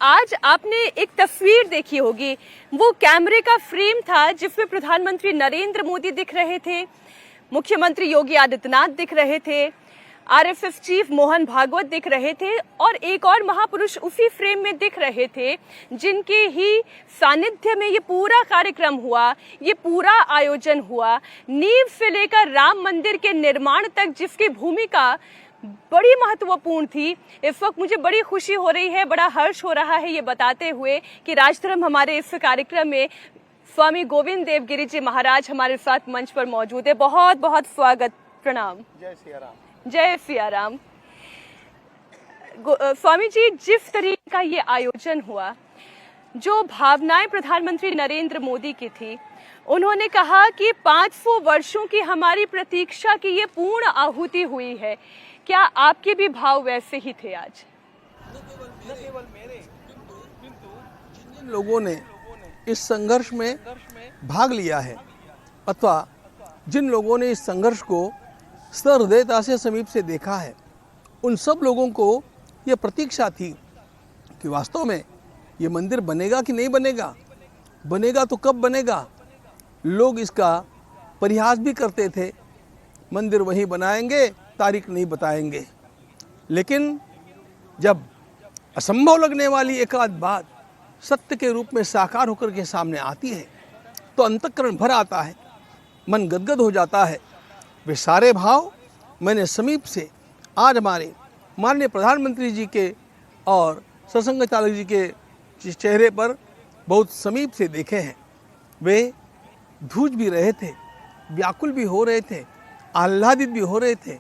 आज आपने एक तस्वीर देखी होगी, वो कैमरे का फ्रेम था जिसमें प्रधानमंत्री नरेंद्र मोदी दिख रहे थे, मुख्यमंत्री योगी आदित्यनाथ दिख रहे थे, आरएसएस चीफ मोहन भागवत दिख रहे थे और एक और महापुरुष उसी फ्रेम में दिख रहे थे जिनके ही सानिध्य में ये पूरा कार्यक्रम हुआ, ये पूरा आयोजन हुआ। नींव से लेकर राम मंदिर के निर्माण तक जिसकी भूमिका बड़ी महत्वपूर्ण थी। इस वक्त मुझे बड़ी खुशी हो रही है, बड़ा हर्ष हो रहा है ये बताते हुए कि राजधर्म हमारे इस कार्यक्रम में स्वामी गोविंद देव गिरी जी महाराज हमारे साथ मंच पर मौजूद है। बहुत बहुत स्वागत, प्रणाम। जय सिया राम। जय सिया राम। स्वामी जी, जिस तरीके का ये आयोजन हुआ, जो भावनाएं प्रधानमंत्री नरेंद्र मोदी की थी, उन्होंने कहा कि 500 वर्षों की हमारी प्रतीक्षा की ये पूर्ण आहुति हुई है। क्या आपके भी भाव वैसे ही थे आज? न केवल मेरे, किंतु जिन लोगों ने इस संघर्ष में भाग लिया है अथवा जिन लोगों ने इस संघर्ष को सहृदयता से समीप से देखा है, उन सब लोगों को ये प्रतीक्षा थी कि वास्तव में ये मंदिर बनेगा कि नहीं बनेगा, बनेगा तो कब बनेगा। लोग इसका परिहास भी करते थे, मंदिर वहीं बनाएंगे, तारीख नहीं बताएंगे। लेकिन जब असंभव लगने वाली एक आध बात सत्य के रूप में साकार होकर के सामने आती है तो अंतःकरण भर आता है, मन गदगद हो जाता है। वे सारे भाव मैंने समीप से आज हमारे माननीय प्रधानमंत्री जी के और सत्संग चालक जी के चेहरे पर बहुत समीप से देखे हैं। वे धूज भी रहे थे, व्याकुल भी हो रहे थे, आह्लादित भी हो रहे थे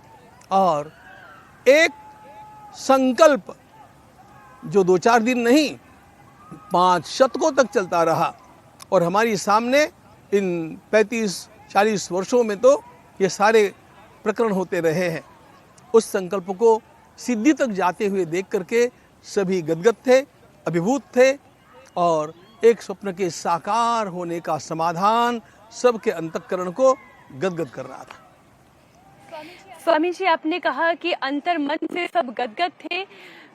और एक संकल्प जो 2-4 दिन नहीं 5 शतकों तक चलता रहा और हमारी सामने इन 35-40 वर्षों में तो ये सारे प्रकरण होते रहे हैं। उस संकल्प को सिद्धि तक जाते हुए देख करके सभी गदगद थे, अभिभूत थे और एक स्वप्न के साकार होने का समाधान सबके अंतःकरण को गदगद कर रहा था। स्वामी जी, आपने कहा कि अंतर मन से सब गदगद थे,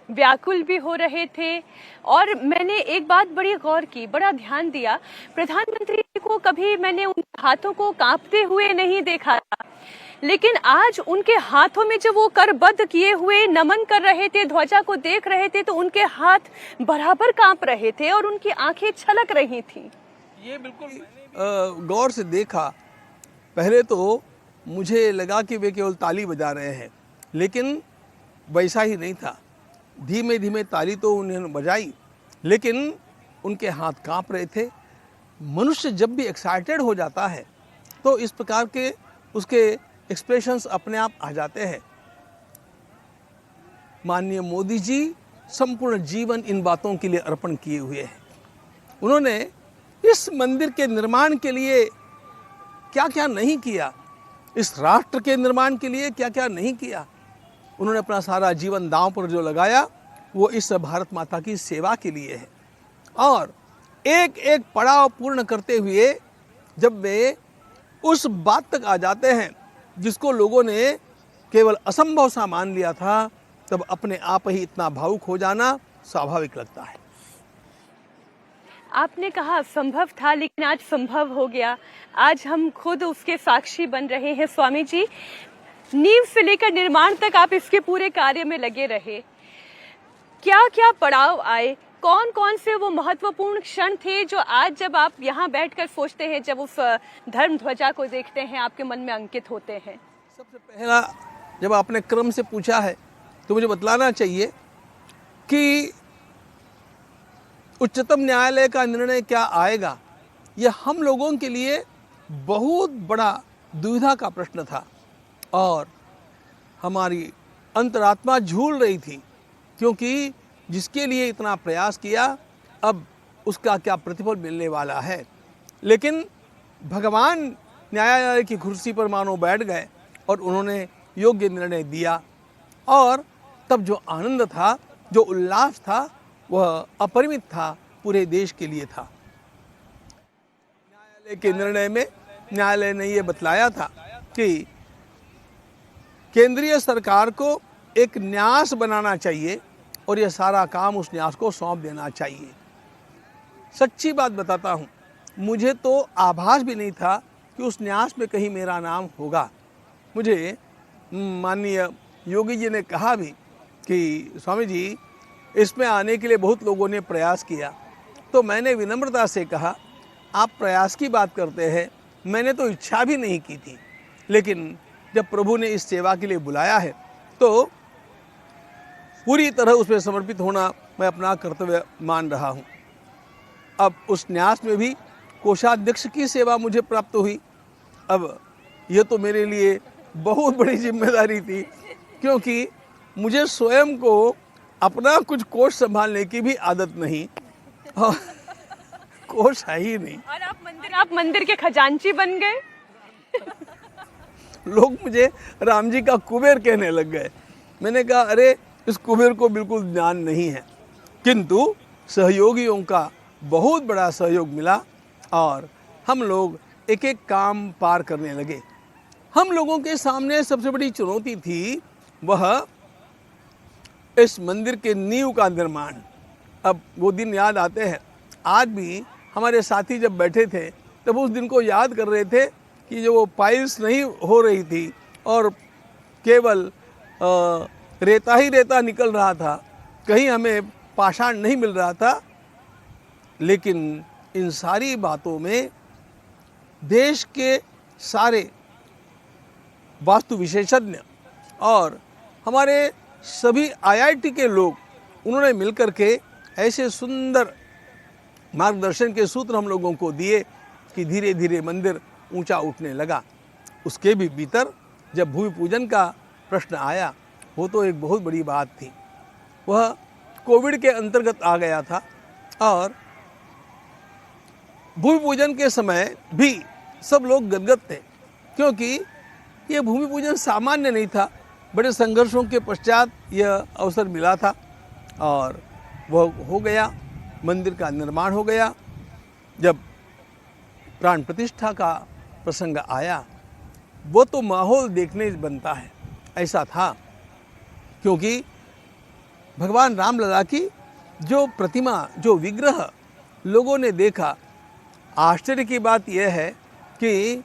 व्याकुल भी हो रहे थे और मैंने एक बात बड़ी गौर की, बड़ा ध्यान दिया, प्रधानमंत्री को कभी मैंने उनके हाथों को कांपते हुए नहीं देखा था, लेकिन आज उनके हाथों में जब वो करबद्ध किए हुए नमन कर रहे थे, ध्वजा को देख रहे थे, तो उनके हाथ बराबर कांप रहे थे और उनकी आंखें छलक रही थी। ये बिल्कुल गौर से देखा। पहले तो मुझे लगा कि वे केवल ताली बजा रहे हैं, लेकिन वैसा ही नहीं था। धीमे धीमे ताली तो उन्होंने बजाई, लेकिन उनके हाथ कांप रहे थे। मनुष्य जब भी एक्साइटेड हो जाता है तो इस प्रकार के उसके एक्सप्रेशंस अपने आप आ जाते हैं। माननीय मोदी जी संपूर्ण जीवन इन बातों के लिए अर्पण किए हुए हैं। उन्होंने इस मंदिर के निर्माण के लिए क्या क्या नहीं किया, इस राष्ट्र के निर्माण के लिए क्या क्या नहीं किया। उन्होंने अपना सारा जीवन दांव पर जो लगाया वो इस भारत माता की सेवा के लिए है और एक एक पड़ाव पूर्ण करते हुए जब वे उस बात तक आ जाते हैं जिसको लोगों ने केवल असंभव सा मान लिया था, तब अपने आप ही इतना भावुक हो जाना स्वाभाविक लगता है। आपने कहा असंभव था, लेकिन आज संभव हो गया। आज हम खुद उसके साक्षी बन रहे हैं। स्वामी जी, नींव से लेकर निर्माण तक आप इसके पूरे कार्य में लगे रहे। क्या क्या पड़ाव आए, कौन कौन से वो महत्वपूर्ण क्षण थे जो आज जब आप यहाँ बैठकर सोचते हैं, जब उस धर्म ध्वजा को देखते हैं, आपके मन में अंकित होते हैं? सबसे पहला, जब आपने क्रम से पूछा है तो मुझे बतलाना चाहिए कि उच्चतम न्यायालय का निर्णय क्या आएगा, यह हम लोगों के लिए बहुत बड़ा दुविधा का प्रश्न था और हमारी अंतरात्मा झूल रही थी, क्योंकि जिसके लिए इतना प्रयास किया अब उसका क्या प्रतिफल मिलने वाला है। लेकिन भगवान न्यायालय की कुर्सी पर मानो बैठ गए और उन्होंने योग्य निर्णय दिया और तब जो आनंद था, जो उल्लास था, वह अपरिमित था, पूरे देश के लिए था। न्यायालय के निर्णय में न्यायालय ने यह बतलाया था कि केंद्रीय सरकार को एक न्यास बनाना चाहिए और यह सारा काम उस न्यास को सौंप देना चाहिए। सच्ची बात बताता हूँ, मुझे तो आभास भी नहीं था कि उस न्यास में कहीं मेरा नाम होगा। मुझे माननीय योगी जी ने कहा भी कि स्वामी जी, इसमें आने के लिए बहुत लोगों ने प्रयास किया। तो मैंने विनम्रता से कहा, आप प्रयास की बात करते हैं, मैंने तो इच्छा भी नहीं की थी, लेकिन जब प्रभु ने इस सेवा के लिए बुलाया है तो पूरी तरह उसमें समर्पित होना मैं अपना कर्तव्य मान रहा हूँ। अब उस न्यास में भी कोषाध्यक्ष की सेवा मुझे प्राप्त हुई। अब यह तो मेरे लिए बहुत बड़ी जिम्मेदारी थी, क्योंकि मुझे स्वयं को अपना कुछ कोष संभालने की भी आदत नहीं, और कोष है ही नहीं। और आप मंदिर के खजांची बन गए। लोग मुझे राम जी का कुबेर कहने लग गए। मैंने कहा, अरे इस कुबेर को बिल्कुल ज्ञान नहीं है, किंतु सहयोगियों का बहुत बड़ा सहयोग मिला और हम लोग एक एक काम पार करने लगे। हम लोगों के सामने सबसे बड़ी चुनौती थी वह इस मंदिर के नींव का निर्माण। अब वो दिन याद आते हैं। आज भी हमारे साथी जब बैठे थे तब उस दिन को याद कर रहे थे कि जो वो पाइल्स नहीं हो रही थी और केवल रेता ही रेता निकल रहा था, कहीं हमें पाषाण नहीं मिल रहा था। लेकिन इन सारी बातों में देश के सारे वास्तु विशेषज्ञ और हमारे सभी IIT के लोग, उन्होंने मिलकर के ऐसे सुंदर मार्गदर्शन के सूत्र हम लोगों को दिए कि धीरे धीरे मंदिर ऊंचा उठने लगा। उसके भी भीतर जब भूमि पूजन का प्रश्न आया, वो तो एक बहुत बड़ी बात थी। वह कोविड के अंतर्गत आ गया था और भूमि पूजन के समय भी सब लोग गदगद थे, क्योंकि यह भूमि पूजन सामान्य नहीं था। बड़े संघर्षों के पश्चात यह अवसर मिला था और वह हो गया, मंदिर का निर्माण हो गया। जब प्राण प्रतिष्ठा का प्रसंग आया, वो तो माहौल देखने बनता है, ऐसा था। क्योंकि भगवान रामलला की जो प्रतिमा, जो विग्रह लोगों ने देखा, आश्चर्य की बात यह है कि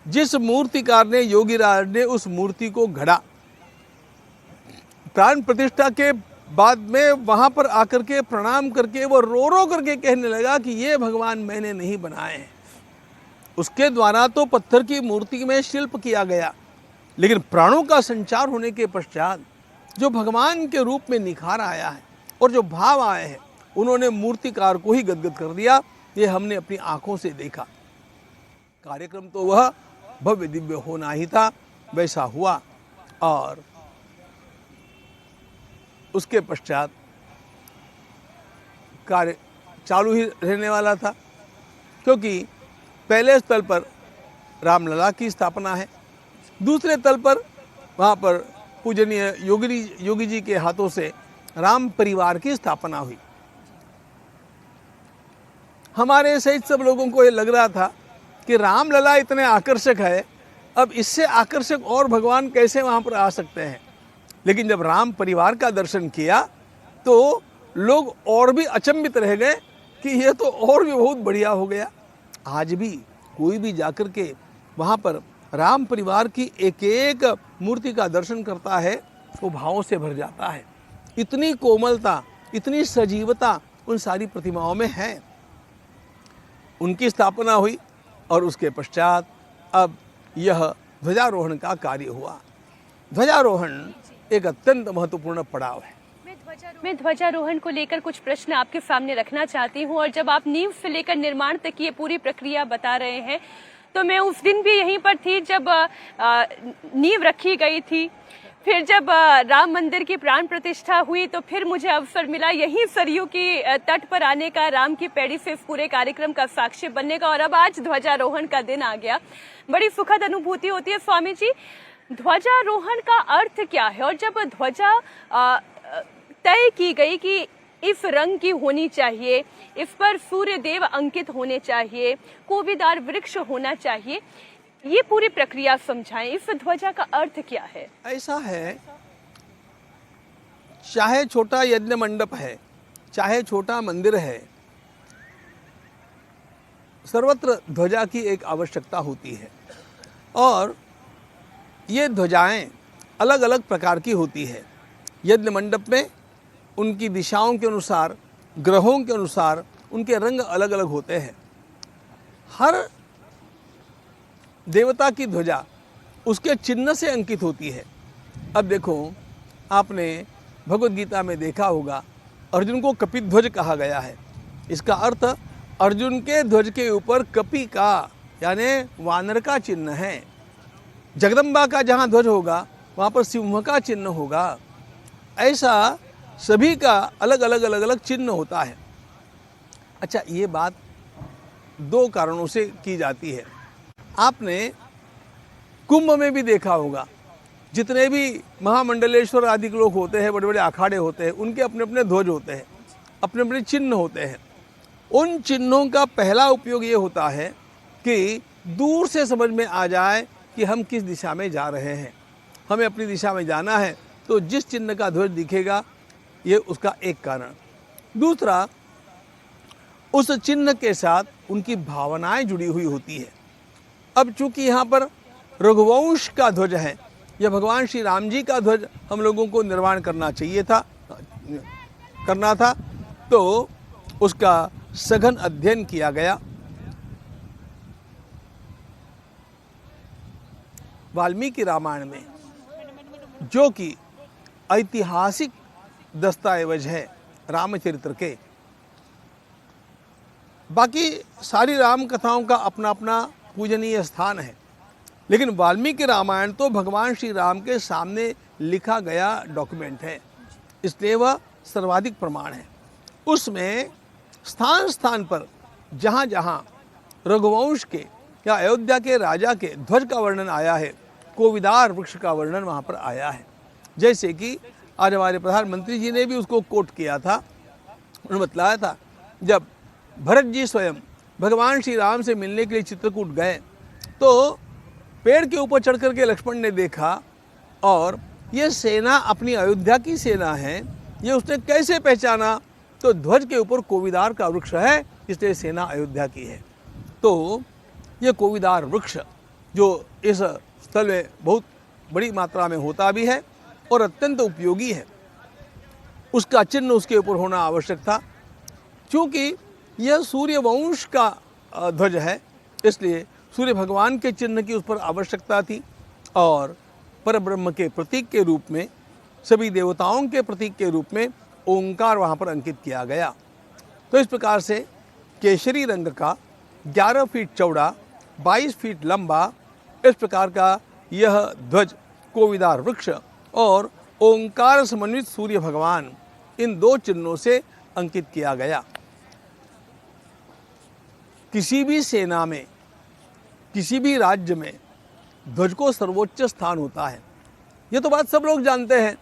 जिस मूर्तिकार ने, योगी राज ने उस मूर्ति को गढ़ा, प्राण प्रतिष्ठा के बाद में वहाँ पर आकर के प्रणाम करके वो रो रो करके कहने लगा कि ये भगवान मैंने नहीं बनाए हैं। उसके द्वारा तो पत्थर की मूर्ति में शिल्प किया गया, लेकिन प्राणों का संचार होने के पश्चात जो भगवान के रूप में निखार आया है और जो भाव आए हैं, उन्होंने मूर्तिकार को ही गदगद कर दिया। ये हमने अपनी आंखों से देखा। कार्यक्रम तो वह भव्य दिव्य होना ही था, वैसा हुआ। और उसके पश्चात कार्य चालू ही रहने वाला था, क्योंकि पहले स्थल पर रामलला की स्थापना है, दूसरे तल पर वहाँ पर पूजनीय योगी जी के हाथों से राम परिवार की स्थापना हुई। हमारे सहित सब लोगों को ये लग रहा था कि रामलला इतने आकर्षक है, अब इससे आकर्षक और भगवान कैसे वहाँ पर आ सकते हैं। लेकिन जब राम परिवार का दर्शन किया तो लोग और भी अचंभित रह गए कि यह तो और भी बहुत बढ़िया हो गया। आज भी कोई भी जाकर के वहाँ पर राम परिवार की एक एक मूर्ति का दर्शन करता है, वो भावों से भर जाता है। इतनी कोमलता, इतनी सजीवता उन सारी प्रतिमाओं में है। उनकी स्थापना हुई और उसके पश्चात अब यह ध्वजारोहण का कार्य हुआ। ध्वजारोहण एक अत्यंत महत्वपूर्ण पड़ाव है। मैं ध्वजारोहण को लेकर कुछ प्रश्न आपके सामने रखना चाहती हूँ। और जब आप नींव से लेकर निर्माण तक की ये पूरी प्रक्रिया बता रहे हैं, तो मैं उस दिन भी यहीं पर थी जब नींव रखी गई थी। फिर जब राम मंदिर की प्राण प्रतिष्ठा हुई तो फिर मुझे अवसर मिला यहीं सरयू की तट पर आने का, राम की पैड़ी से इस पूरे कार्यक्रम का साक्षी बनने का, और अब आज ध्वजारोहण का दिन आ गया। बड़ी सुखद अनुभूति होती है। स्वामी जी, ध्वजारोहण का अर्थ क्या है? और जब ध्वजा तय की गई कि इस रंग की होनी चाहिए, इस पर सूर्य देव अंकित होने चाहिए, कोविदार वृक्ष होना चाहिए, ये पूरी प्रक्रिया समझाएं। इस ध्वजा का अर्थ क्या है? ऐसा है, चाहे छोटा यज्ञ मंडप है, चाहे छोटा मंदिर है, सर्वत्र ध्वजा की एक आवश्यकता होती है। और ये ध्वजाएं अलग अलग प्रकार की होती है। यज्ञ मंडप में उनकी दिशाओं के अनुसार, ग्रहों के अनुसार उनके रंग अलग अलग होते हैं। हर देवता की ध्वजा उसके चिन्ह से अंकित होती है। अब देखो, आपने भगवद गीता में देखा होगा, अर्जुन को कपिध्वज कहा गया है। इसका अर्थ अर्जुन के ध्वज के ऊपर कपि का यानी वानर का चिन्ह है। जगदम्बा का जहाँ ध्वज होगा वहाँ पर सिंह का चिन्ह होगा। ऐसा सभी का अलग अलग चिन्ह होता है। अच्छा, ये बात दो कारणों से की जाती है। आपने कुंभ में भी देखा होगा, जितने भी महामंडलेश्वर आदि लोग होते हैं, बड़े बड़े अखाड़े होते हैं, उनके अपने अपने ध्वज होते हैं, अपने अपने चिन्ह होते हैं। उन चिन्हों का पहला उपयोग ये होता है कि दूर से समझ में आ जाए कि हम किस दिशा में जा रहे हैं। हमें अपनी दिशा में जाना है तो जिस चिन्ह का ध्वज दिखेगा, ये उसका एक कारण। दूसरा, उस चिन्ह के साथ उनकी भावनाएं जुड़ी हुई होती है। अब चूंकि यहाँ पर रघुवंश का ध्वज है, यह भगवान श्री राम जी का ध्वज हम लोगों को निर्माण करना था, तो उसका सघन अध्ययन किया गया। वाल्मीकि रामायण में, जो कि ऐतिहासिक दस्तावेज है रामचरित्र के, बाकी सारी राम कथाओं का अपना अपना पूजनीय स्थान है, लेकिन वाल्मीकि रामायण तो भगवान श्री राम के सामने लिखा गया डॉक्यूमेंट है, इसलिए वह सर्वाधिक प्रमाण है। उसमें स्थान स्थान पर जहाँ जहाँ रघुवंश के या अयोध्या के राजा के ध्वज का वर्णन आया है, कोविदार वृक्ष का वर्णन वहाँ पर आया है। जैसे कि आज हमारे प्रधानमंत्री जी ने भी उसको कोट किया था। उन्होंने बतलाया था, जब भरत जी स्वयं भगवान श्री राम से मिलने के लिए चित्रकूट गए तो पेड़ के ऊपर चढ़ करके लक्ष्मण ने देखा, और ये सेना अपनी अयोध्या की सेना है, ये उसने कैसे पहचाना? तो ध्वज के ऊपर कोविदार का वृक्ष है, इसलिए सेना अयोध्या की है। तो ये कोविदार वृक्ष जो इस स्थल में बहुत बड़ी मात्रा में होता भी है और अत्यंत उपयोगी है, उसका चिन्ह उसके ऊपर होना आवश्यक था। क्योंकि यह सूर्यवंश का ध्वज है, इसलिए सूर्य भगवान के चिन्ह की उस पर आवश्यकता थी, और परब्रह्म के प्रतीक के रूप में, सभी देवताओं के प्रतीक के रूप में ओंकार वहाँ पर अंकित किया गया। तो इस प्रकार से केसरी रंग का 11 फीट चौड़ा, 22 फीट लंबा, इस प्रकार का यह ध्वज कोविदार वृक्ष और ओंकार समन्वित सूर्य भगवान, इन दो चिन्हों से अंकित किया गया। किसी भी सेना में, किसी भी राज्य में ध्वज को सर्वोच्च स्थान होता है। ये तो बात सब लोग जानते हैं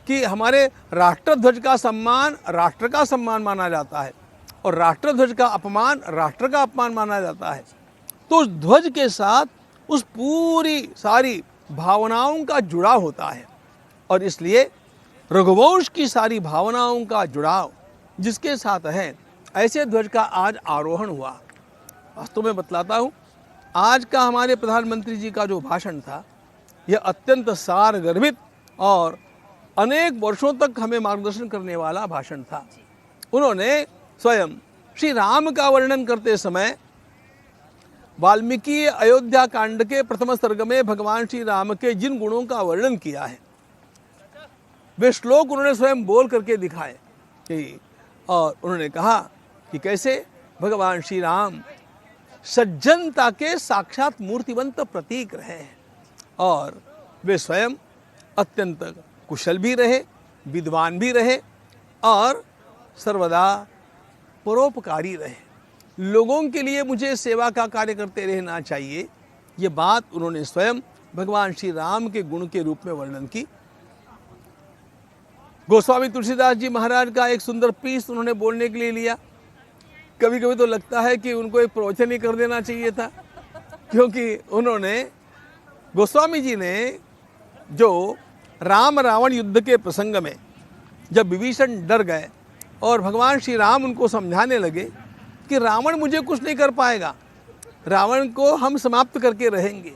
कि हमारे राष्ट्रध्वज का सम्मान राष्ट्र का सम्मान माना जाता है, और राष्ट्रध्वज का अपमान राष्ट्र का अपमान माना जाता है। तो उस ध्वज के साथ उस पूरी सारी भावनाओं का जुड़ाव होता है, और इसलिए रघुवंश की सारी भावनाओं का जुड़ाव जिसके साथ है, ऐसे ध्वज का आज आरोहण हुआ। वास्तव में बतलाता हूँ, आज का हमारे प्रधानमंत्री जी का जो भाषण था, यह अत्यंत सार गर्भित और अनेक वर्षों तक हमें मार्गदर्शन करने वाला भाषण था। उन्होंने स्वयं श्री राम का वर्णन करते समय वाल्मीकि अयोध्या कांड के प्रथम सर्ग में भगवान श्री राम के जिन गुणों का वर्णन किया है, वे श्लोक उन्होंने स्वयं बोल करके दिखाए कि, और उन्होंने कहा कि कैसे भगवान श्री राम सज्जनता के साक्षात मूर्तिवंत प्रतीक रहे हैं, और वे स्वयं अत्यंत कुशल भी रहे, विद्वान भी रहे, और सर्वदा परोपकारी रहे। लोगों के लिए मुझे सेवा का कार्य करते रहना चाहिए, ये बात उन्होंने स्वयं भगवान श्री राम के गुण के रूप में वर्णन की। गोस्वामी तुलसीदास जी महाराज का एक सुंदर पीस उन्होंने बोलने के लिए लिया। कभी कभी तो लगता है कि उनको एक प्रवचन ही कर देना चाहिए था, क्योंकि उन्होंने, गोस्वामी जी ने जो राम रावण युद्ध के प्रसंग में जब विभीषण डर गए और भगवान श्री राम उनको समझाने लगे कि रावण मुझे कुछ नहीं कर पाएगा, रावण को हम समाप्त करके रहेंगे,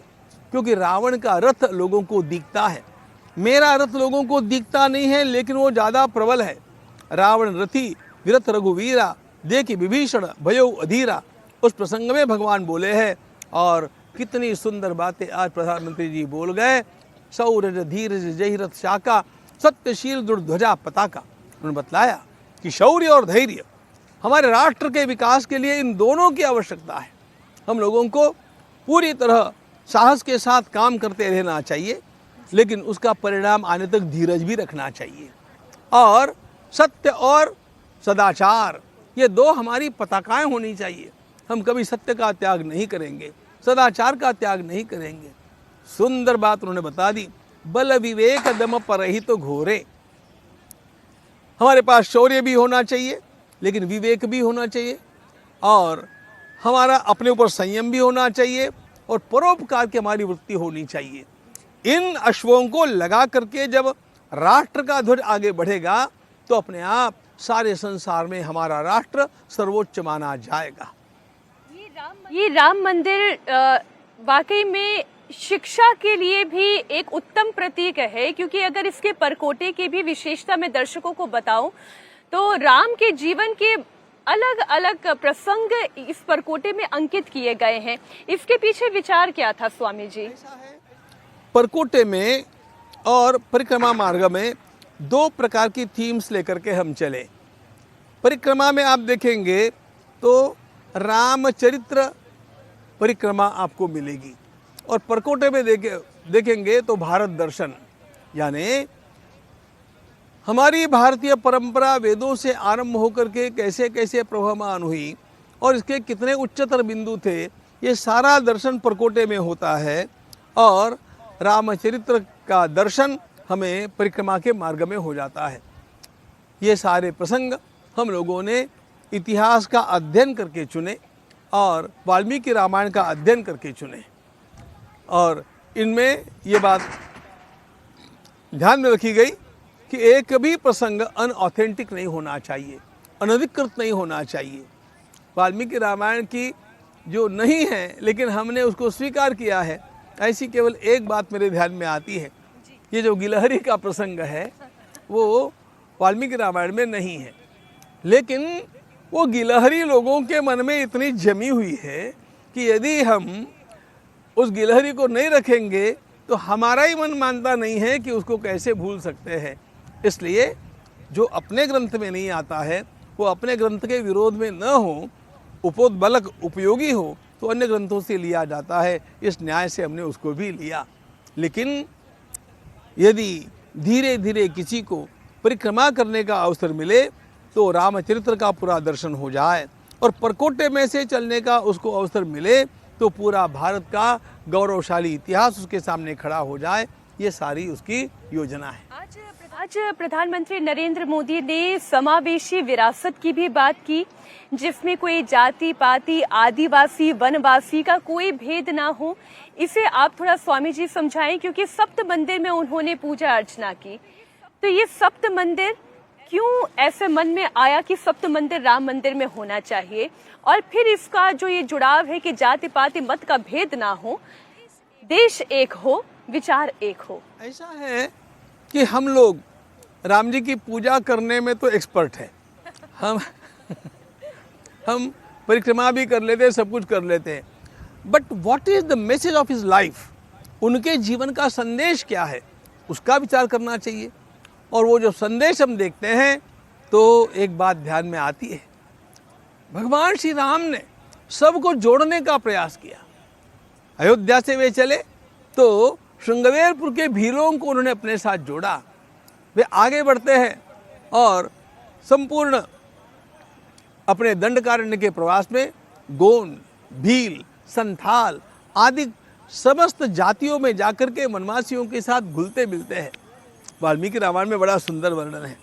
क्योंकि रावण का रथ लोगों को दिखता है, मेरा रथ लोगों को दिखता नहीं है, लेकिन वो ज़्यादा प्रबल है। रावण रथी विरथ रघुवीरा, देखी विभीषण भयो अधीरा, उस प्रसंग में भगवान बोले हैं। और कितनी सुंदर बातें आज प्रधानमंत्री जी बोल गए। शौर्य धीरज जय रथ शाका, सत्यशील दुर्ध्वजा पताका। उन्होंने बतलाया कि शौर्य और धैर्य हमारे राष्ट्र के विकास के लिए इन दोनों की आवश्यकता है। हम लोगों को पूरी तरह साहस के साथ काम करते रहना चाहिए, लेकिन उसका परिणाम आने तक धीरज भी रखना चाहिए। और सत्य और सदाचार, ये दो हमारी पताकाएं होनी चाहिए। हम कभी सत्य का त्याग नहीं करेंगे, सदाचार का त्याग नहीं करेंगे। सुंदर बात उन्होंने बता दी। बल विवेक दम परहित घोरे, हमारे पास शौर्य भी होना चाहिए, लेकिन विवेक भी होना चाहिए, और हमारा अपने ऊपर संयम भी होना चाहिए, और परोपकार की हमारी वृत्ति होनी चाहिए। इन अश्वों को लगा करके जब राष्ट्र का ध्वज आगे बढ़ेगा तो अपने आप सारे संसार में हमारा राष्ट्र सर्वोच्च माना जाएगा। ये राम मंदिर वाकई में शिक्षा के लिए भी एक उत्तम प्रतीक है, क्योंकि अगर इसके परकोटे की भी विशेषता मैं दर्शकों को बताऊं तो राम के जीवन के अलग अलग प्रसंग इस परकोटे में अंकित किए गए हैं। इसके पीछे विचार क्या था स्वामी जी? परकोटे में और परिक्रमा मार्ग में दो प्रकार की थीम्स लेकर के हम चले। परिक्रमा में आप देखेंगे तो रामचरित्र परिक्रमा आपको मिलेगी, और परकोटे में देखेंगे तो भारत दर्शन, यानी हमारी भारतीय परंपरा वेदों से आरंभ होकर के कैसे कैसे प्रवहमान हुई और इसके कितने उच्चतर बिंदु थे, ये सारा दर्शन परकोटे में होता है। और रामचरित्र का दर्शन हमें परिक्रमा के मार्ग में हो जाता है। ये सारे प्रसंग हम लोगों ने इतिहास का अध्ययन करके चुने और वाल्मीकि रामायण का अध्ययन करके चुने, और इनमें ये बात ध्यान में रखी गई कि एक भी प्रसंग अनऑथेंटिक नहीं होना चाहिए, अनधिकृत नहीं होना चाहिए। वाल्मीकि रामायण की जो नहीं है लेकिन हमने उसको स्वीकार किया है, ऐसी केवल एक बात मेरे ध्यान में आती है। ये जो गिलहरी का प्रसंग है वो वाल्मीकि रामायण में नहीं है, लेकिन वो गिलहरी लोगों के मन में इतनी जमी हुई है कि यदि हम उस गिलहरी को नहीं रखेंगे तो हमारा ही मन मानता नहीं है कि उसको कैसे भूल सकते हैं। इसलिए जो अपने ग्रंथ में नहीं आता है वो अपने ग्रंथ के विरोध में न हो, उपोद्बलक उपयोगी हो, तो अन्य ग्रंथों से लिया जाता है। इस न्याय से हमने उसको भी लिया। लेकिन यदि धीरे धीरे किसी को परिक्रमा करने का अवसर मिले तो रामचरित्र का पूरा दर्शन हो जाए, और परकोटे में से चलने का उसको अवसर मिले तो पूरा भारत का गौरवशाली इतिहास उसके सामने खड़ा हो जाए। ये सारी उसकी योजना है। आज प्रधानमंत्री नरेंद्र मोदी ने समावेशी विरासत की भी बात की, जिसमें कोई जाति पाति आदिवासी वनवासी का कोई भेद ना हो। इसे आप थोड़ा स्वामी जी समझाएं, क्योंकि सप्त मंदिर में उन्होंने पूजा अर्चना की। तो ये सप्त मंदिर क्यों ऐसे मन में आया कि सप्त मंदिर राम मंदिर में होना चाहिए, और फिर इसका जो ये जुड़ाव है कि जाति पाति मत का भेद ना हो, देश एक हो, विचार एक हो। ऐसा है कि हम लोग राम जी की पूजा करने में तो एक्सपर्ट है, हम परिक्रमा भी कर लेते हैं, सब कुछ कर लेते हैं, but what is the message of his life, उनके जीवन का संदेश क्या है, उसका विचार करना चाहिए। और वो जो संदेश हम देखते हैं तो एक बात ध्यान में आती है, भगवान श्री राम ने सबको जोड़ने का प्रयास किया। अयोध्या से वे चले तो श्रृंगवेरपुर के भीलों को उन्होंने अपने साथ जोड़ा। वे आगे बढ़ते हैं और संपूर्ण अपने दंडकारण्य के प्रवास में गोंड, भील, संथाल आदि समस्त जातियों में जाकर के वनवासियों के साथ घुलते मिलते हैं। वाल्मीकि रामायण में बड़ा सुंदर वर्णन है।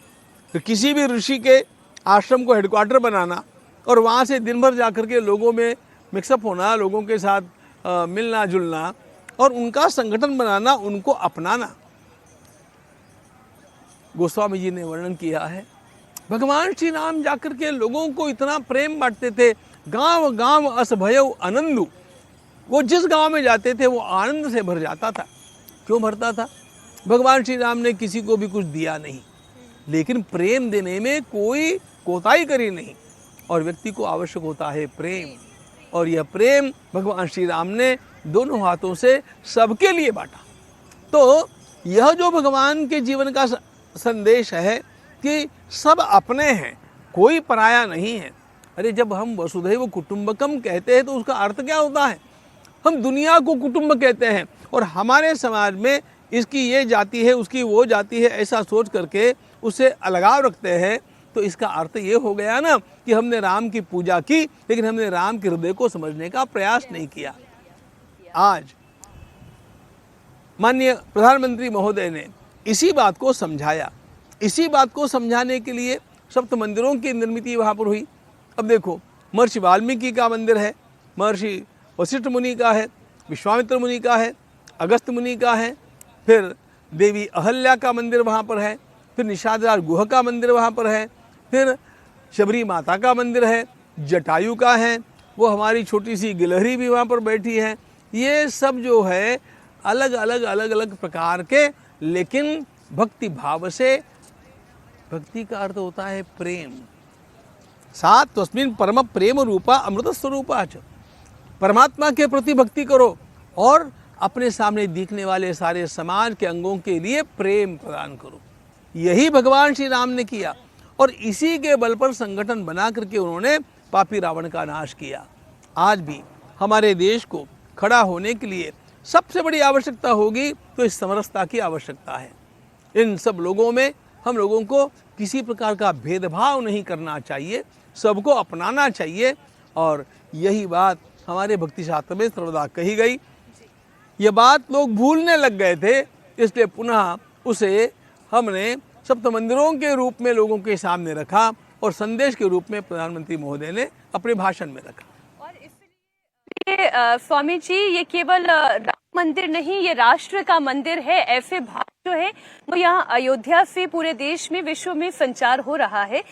तो किसी भी ऋषि के आश्रम को हेडक्वार्टर बनाना और वहाँ से दिन भर जाकर के लोगों में मिक्सअप होना, लोगों के साथ मिलना जुलना और उनका संगठन बनाना, उनको अपनाना, गोस्वामी जी ने वर्णन किया है। भगवान श्री राम जाकर के लोगों को इतना प्रेम बांटते थे, गांव गांव अस भयउ आनंदु। वो जिस गांव में जाते थे वो आनंद से भर जाता था। क्यों भरता था? भगवान श्री राम ने किसी को भी कुछ दिया नहीं, लेकिन प्रेम देने में कोई कोताही करी नहीं। और व्यक्ति को आवश्यक होता है प्रेम, और यह प्रेम भगवान श्री राम ने दोनों हाथों से सबके लिए बांटा। तो यह जो भगवान के जीवन का संदेश है कि सब अपने हैं, कोई पराया नहीं है। अरे जब हम वसुधैव कुटुंबकम कहते हैं तो उसका अर्थ क्या होता है? हम दुनिया को कुटुंब कहते हैं, और हमारे समाज में इसकी ये जाति है, उसकी वो जाति है, ऐसा सोच करके उससे अलगाव रखते हैं। तो इसका अर्थ ये हो गया ना कि हमने राम की पूजा की, लेकिन हमने राम के हृदय को समझने का प्रयास नहीं किया। आज माननीय प्रधानमंत्री महोदय ने इसी बात को समझाया। इसी बात को समझाने के लिए सप्त मंदिरों की निर्मित वहाँ पर हुई। अब देखो, महर्षि वाल्मीकि का मंदिर है, महर्षि वशिष्ठ मुनि का है, विश्वामित्र मुनि का है, अगस्त मुनि का है, फिर देवी अहल्या का मंदिर वहाँ पर है, फिर निषादराज गुह का मंदिर वहाँ पर है, फिर शबरी माता का मंदिर है, जटायु का है, वो हमारी छोटी सी गिलहरी भी वहाँ पर बैठी है। ये सब जो है अलग अलग प्रकार के, लेकिन भक्ति भाव से। भक्ति का अर्थ होता है प्रेम। सात तस्मिन् परम प्रेम रूपा अमृत स्वरूपा च। परमात्मा के प्रति भक्ति करो और अपने सामने दिखने वाले सारे समाज के अंगों के लिए प्रेम प्रदान करो। यही भगवान श्री राम ने किया, और इसी के बल पर संगठन बना करके उन्होंने पापी रावण का नाश किया। आज भी हमारे देश को खड़ा होने के लिए सबसे बड़ी आवश्यकता होगी तो इस समरसता की आवश्यकता है। इन सब लोगों में हम लोगों को किसी प्रकार का भेदभाव नहीं करना चाहिए, सबको अपनाना चाहिए। और यही बात हमारे भक्ति शास्त्र में सर्वदा कही गई। ये बात लोग भूलने लग गए थे, इसलिए पुनः उसे हमने सप्त मंदिरों के रूप में लोगों के सामने रखा और संदेश के रूप में प्रधानमंत्री महोदय ने अपने भाषण में रखा। और इसलिए स्वामी जी, ये केवल राम मंदिर नहीं, ये राष्ट्र का मंदिर है। ऐसे भाव जो है वो यहाँ अयोध्या से पूरे देश में, विश्व में संचार हो रहा है।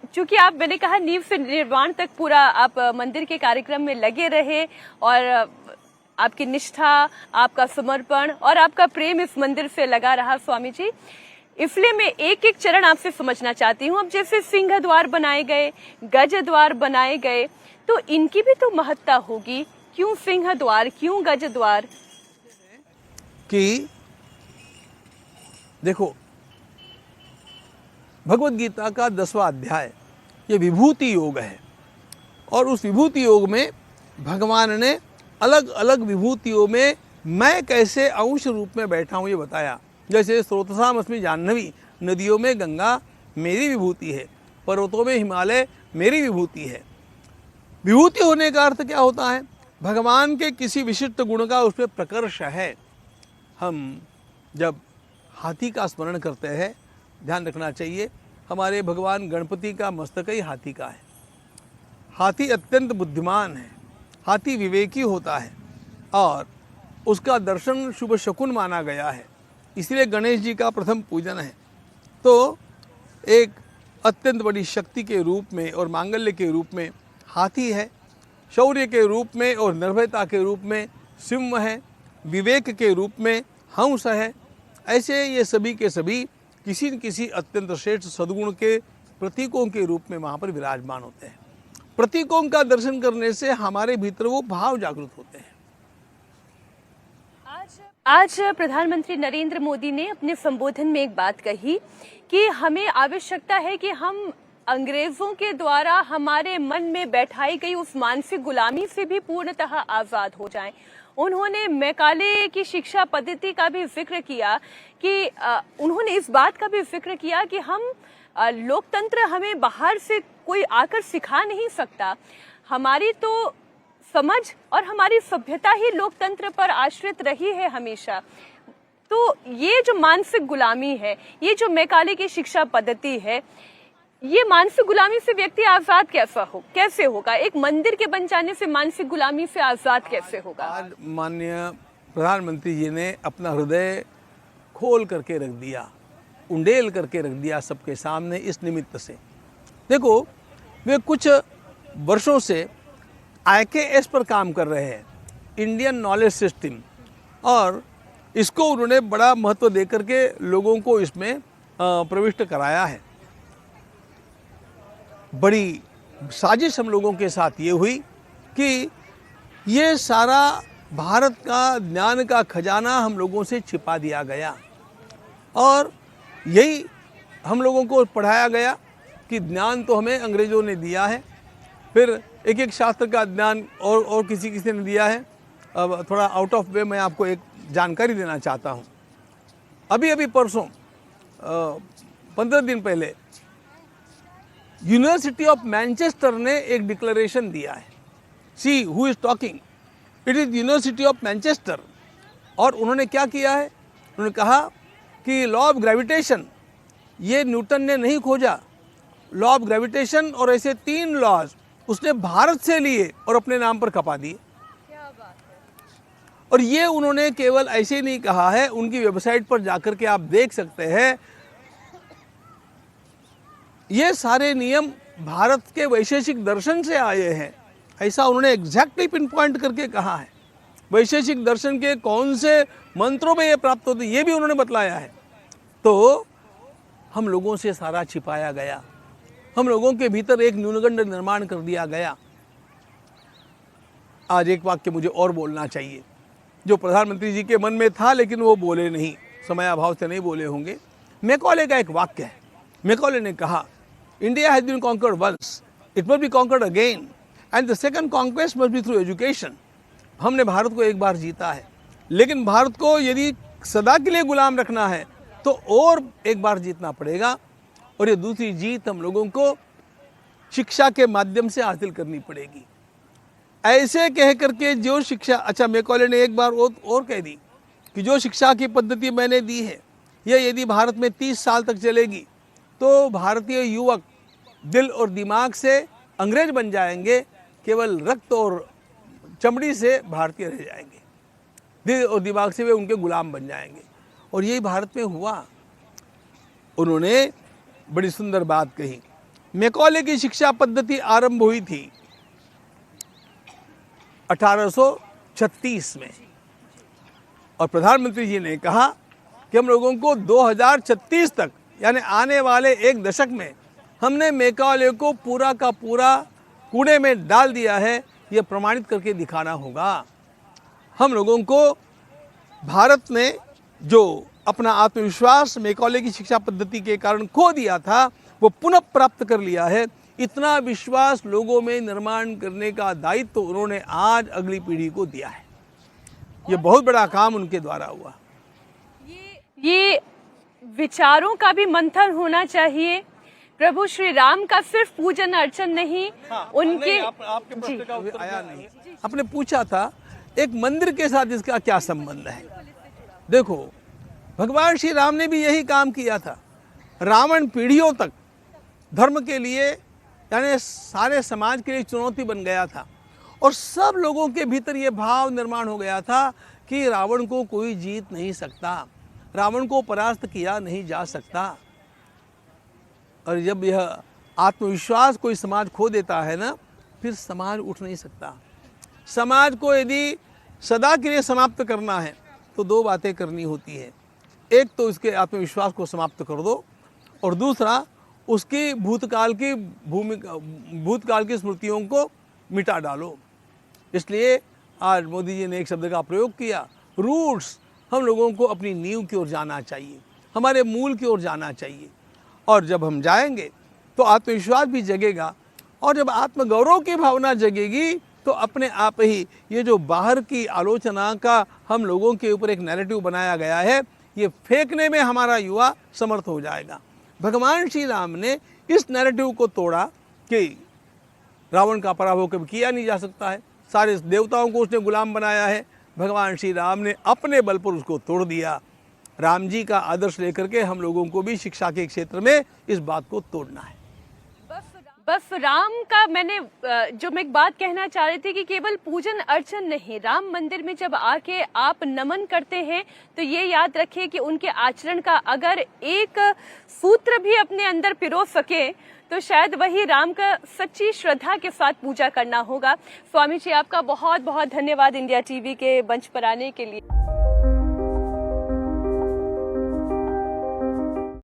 चूंकि आप, मैंने कहा, नींव से निर्माण तक पूरा आप मंदिर के कार्यक्रम में लगे रहे, और आपकी निष्ठा, आपका समर्पण और आपका प्रेम इस मंदिर से लगा रहा स्वामी जी। इसलिए मैं एक एक चरण आपसे समझना चाहती हूँ। अब जैसे सिंह द्वार बनाए गए, गज द्वार बनाए गए, तो इनकी भी तो महत्ता होगी। क्यों सिंह द्वार, क्यों गज द्वार? कि देखो, भगवत गीता का 10वां अध्याय ये विभूति योग है, और उस विभूति योग में भगवान ने अलग अलग विभूतियों में मैं कैसे अंश रूप में बैठा हूँ ये बताया। जैसे स्रोतसाम अस्मि जाह्नवी, नदियों में गंगा मेरी विभूति है, पर्वतों में हिमालय मेरी विभूति है। विभूति होने का अर्थ क्या होता है? भगवान के किसी विशिष्ट गुण का उसमें प्रकर्ष है। हम जब हाथी का स्मरण करते हैं, ध्यान रखना चाहिए, हमारे भगवान गणपति का मस्तक ही हाथी का है। हाथी अत्यंत बुद्धिमान है, हाथी विवेकी होता है, और उसका दर्शन शुभ शकुन माना गया है, इसलिए गणेश जी का प्रथम पूजन है। तो एक अत्यंत बड़ी शक्ति के रूप में और मांगल्य के रूप में हाथी है, शौर्य के रूप में और निर्भयता के रूप में सिंह है, विवेक के रूप में हंस है। ऐसे ये सभी के सभी किसी न किसी अत्यंत श्रेष्ठ सद्गुण के प्रतीकों के रूप में वहाँ पर विराजमान होते हैं। प्रतीकों का दर्शन करने से हमारे भीतर वो भाव जागृत होते हैं। आज प्रधानमंत्री नरेंद्र मोदी ने अपने संबोधन में एक बात कही कि हमें आवश्यकता है कि हम अंग्रेजों के द्वारा हमारे मन में बैठाई गई उस मानसिक गुलामी से भी पूर्णतः आजाद हो जाएं। उन्होंने मैकाले की शिक्षा पद्धति का भी जिक्र किया कि उन्होंने इस बात का भी जिक्र किया कि हम लोकतंत्र हमें बाहर से कोई आकर सिखा नहीं सकता। हमारी तो समझ और हमारी सभ्यता ही लोकतंत्र पर आश्रित रही है हमेशा। तो ये जो मानसिक गुलामी है, ये जो मैकाले की शिक्षा पद्धति है, ये मानसिक गुलामी से व्यक्ति आजाद कैसे होगा? एक मंदिर के बन जाने से मानसिक गुलामी से आजाद कैसे होगा? आज माननीय प्रधानमंत्री जी ने अपना हृदय खोल करके रख दिया उंडेल करके रख दिया सबके सामने इस निमित्त से। देखो, वे कुछ वर्षों से IKS पर काम कर रहे हैं, इंडियन नॉलेज सिस्टम, और इसको उन्होंने बड़ा महत्व देकर के लोगों को इसमें प्रविष्ट कराया है। बड़ी साजिश हम लोगों के साथ ये हुई कि ये सारा भारत का ज्ञान का खजाना हम लोगों से छिपा दिया गया, और यही हम लोगों को पढ़ाया गया कि ज्ञान तो हमें अंग्रेज़ों ने दिया है, फिर एक एक शास्त्र का ज्ञान और किसी किसी ने दिया है। अब थोड़ा आउट ऑफ वे मैं आपको एक जानकारी देना चाहता हूँ। अभी अभी परसों 15 दिन पहले यूनिवर्सिटी ऑफ मैनचेस्टर ने एक डिक्लेरेशन दिया है। See who is talking, it is university of Manchester. और उन्होंने क्या किया है, उन्होंने कहा कि लॉ ऑफ ग्रेविटेशन ये न्यूटन ने नहीं खोजा। लॉ ऑफ ग्रेविटेशन और ऐसे 3 लॉज उसने भारत से लिए और अपने नाम पर खपा दिए। और ये उन्होंने केवल ऐसे ही नहीं कहा है, उनकी वेबसाइट पर जाकर के आप देख सकते हैं, ये सारे नियम भारत के वैशेषिक दर्शन से आए हैं, ऐसा उन्होंने एग्जैक्टली पिन पॉइंट करके कहा है। वैशेषिक दर्शन के कौन से मंत्रों में ये प्राप्त होते ये भी उन्होंने बतलाया है। तो हम लोगों से सारा छिपाया गया, हम लोगों के भीतर एक न्यूनगंड निर्माण कर दिया गया। आज एक वाक्य मुझे और बोलना चाहिए जो प्रधानमंत्री जी के मन में था, लेकिन वो बोले नहीं, समयाभाव से नहीं बोले होंगे। मैकॉले का एक वाक्य है। मैकॉले ने कहा, India has been conquered once, it must be conquered again, and the second conquest must be through education. हमने भारत को एक बार जीता है, लेकिन भारत को यदि सदा के लिए गुलाम रखना है तो और एक बार जीतना पड़ेगा, और ये दूसरी जीत हम लोगों को शिक्षा के माध्यम से हासिल करनी पड़ेगी। ऐसे कह करके जो शिक्षा, अच्छा मैकॉले ने एक बार और कह दी कि जो शिक्षा की पद्धति मैंने दी है, यह यदि भारत में 30 साल तक चलेगी तो भारतीय युवक दिल और दिमाग से अंग्रेज बन जाएंगे, केवल रक्त और चमड़ी से भारतीय रह जाएंगे, दिल और दिमाग से वे उनके गुलाम बन जाएंगे। और यही भारत में हुआ। उन्होंने बड़ी सुंदर बात कही। मैकॉले की शिक्षा पद्धति आरंभ हुई थी 1836 में, और प्रधानमंत्री जी ने कहा कि हम लोगों को 2036 तक, यानी आने वाले एक दशक में, हमने मैकॉले को पूरा का पूरा कूड़े में डाल दिया है, ये प्रमाणित करके दिखाना होगा। हम लोगों को भारत ने जो अपना आत्मविश्वास मैकॉले की शिक्षा पद्धति के कारण खो दिया था, वो पुनः प्राप्त कर लिया है। इतना विश्वास लोगों में निर्माण करने का दायित्व तो उन्होंने आज अगली पीढ़ी को दिया है। ये बहुत बड़ा काम उनके द्वारा हुआ। ये विचारों का भी मंथन होना चाहिए। प्रभु श्री राम का सिर्फ पूजन अर्चन नहीं, उनके आपके प्रश्न का उत्तर आया नहीं। आपने पूछा था एक मंदिर के साथ इसका क्या संबंध है। देखो, भगवान श्री राम ने भी यही काम किया था। रावण पीढ़ियों तक धर्म के लिए, यानी सारे समाज के लिए चुनौती बन गया था, और सब लोगों के भीतर ये भाव निर्माण हो गया था कि रावण को कोई जीत नहीं सकता, रावण को परास्त किया नहीं जा सकता। और जब यह आत्मविश्वास कोई समाज खो देता है ना, फिर समाज उठ नहीं सकता। समाज को यदि सदा के लिए समाप्त करना है तो 2 बातें करनी होती है। एक तो इसके आत्मविश्वास को समाप्त कर दो, और दूसरा उसकी भूतकाल की स्मृतियों को मिटा डालो। इसलिए आज मोदी जी ने एक शब्द का प्रयोग किया, रूट्स। हम लोगों को अपनी नींव की ओर जाना चाहिए, हमारे मूल की ओर जाना चाहिए, और जब हम जाएंगे तो आत्मविश्वास भी जगेगा, और जब आत्मगौरव की भावना जगेगी तो अपने आप ही ये जो बाहर की आलोचना का हम लोगों के ऊपर एक नैरेटिव बनाया गया है, ये फेंकने में हमारा युवा समर्थ हो जाएगा। भगवान श्री राम ने इस नैरेटिव को तोड़ा कि रावण का पराभव कभी किया नहीं जा सकता है, सारे देवताओं को उसने गुलाम बनाया है। भगवान श्री राम ने अपने बल पर उसको तोड़ दिया। राम जी का आदर्श लेकर के हम लोगों को भी शिक्षा के क्षेत्र में इस बात को तोड़ना है। बस राम का मैंने जो मैं एक बात कहना चाह रही थी कि केवल पूजन अर्चन नहीं, राम मंदिर में जब आके आप नमन करते हैं तो ये याद रखिए कि उनके आचरण का अगर एक सूत्र भी अपने अंदर पिरो सके तो शायद वही राम का सच्ची श्रद्धा के साथ पूजा करना होगा। स्वामी जी, आपका बहुत बहुत धन्यवाद इंडिया टीवी के मंच पर आने के लिए।